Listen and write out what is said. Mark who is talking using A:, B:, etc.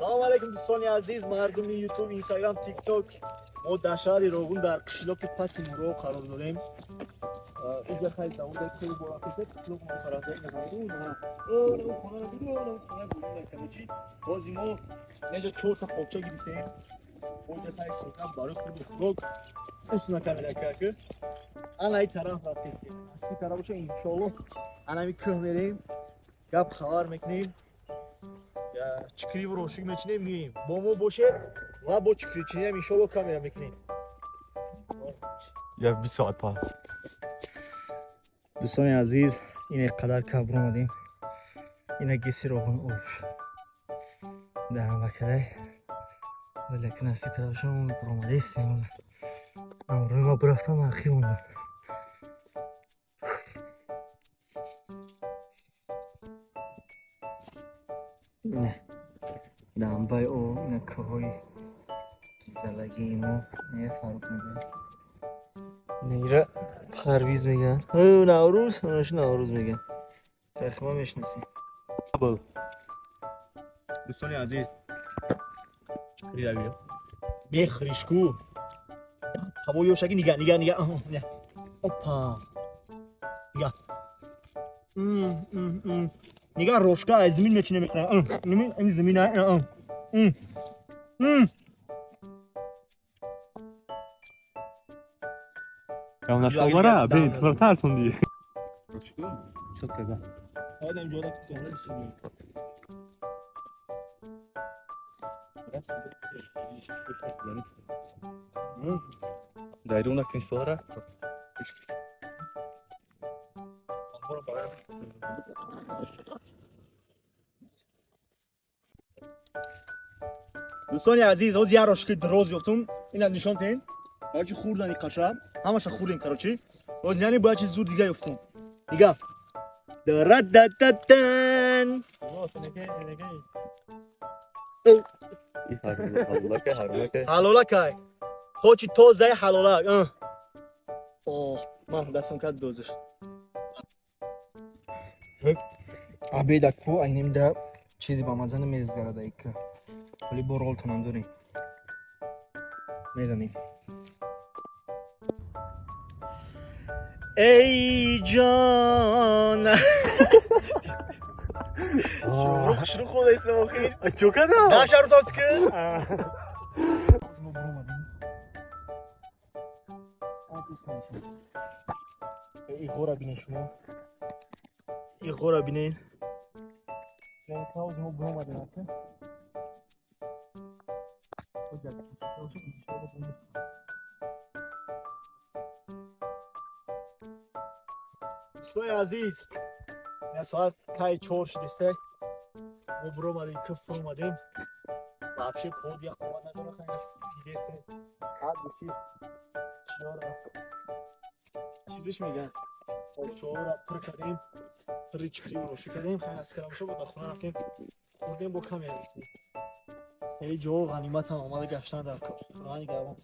A: салом алейкум дӯстони азиз, мардуми ютуб, инстаграм, тикток. мо дар шаҳри Рогун дар қишлоки паси Мурғоб қарор дорем. инҷа хеле заводи хеле борахота қишлоқ мо қарор дорем. бози мо инҷа 4 та қопча гирифтем. инҷа хеле сотам барои худи хӯрок усна камерака. ана ин тараф рафтесем. Асли тарафша иншоаллоҳ анами кӯҳ мерем. гап хабар мекунем. Чикриву рошик мечинем мием. Бо мо бошед ва бо чикричинем иншоаллоҳ камера мекунем.
B: Я 20 соат пас.
A: дӯстони азиз, ине қадар кабр омадем. Ина геси Рогун об. Даҳамбакадай. Лекин асли кадавша мо омадестем. амрӯи ма бирафтам ақӣ мондам. نه دنبای او نکه های گیزلگی ما نه فرق میگن نیره پرویز میگن نوروز اوناش نوروز میگن تخمه میشناسیم دوستانی عزیز ریده بیرم میخریشکو هوا یوشکی نگه نه اپا نگه نگاه روشکا از زمین میچینه میکنه این زمین های
B: Ya ona şalvara ben tırtarsın diye.
A: çok güzel. Hadi önce orada tutuyorum da düşünüyorum.
B: Dajde una knistora.
A: دوستانی عزیز از یه راشکی دراز یافتم اینا نشان دهین هرچی خوردنی قشنگ همش خوردیم کراچی از یعنی باید چیز زور دیگه یافتم دیگه درددددن حلالک خوچی توزه حلالک من دستم کرد دوزش عبیدک کو اینیم ده چیزی با مزن میزگرده ای که ولی برول کنم داریم میزنیم ای جان شروع خود ایسته بخیر
B: Çok adam.
A: نه شروع تاست که ای غورا بینه شما ای غورا بینه این کاوز ما برو اومده نکن دوستای عزیز این ساعت کای 4 شدیسته ما برو اومدیم کف اومدیم بابشه کود یا خواد نداره خیلی دیگسته حد بسید چیاره چیزش میگن چهار را پر کردیم پری چکری روشی کردیم خیلی از کلامشو بود خونه رفتیم خوردیم با کمی ریختیم ای جو غنیمت هم آمده گشتن در کار خدا نگهبان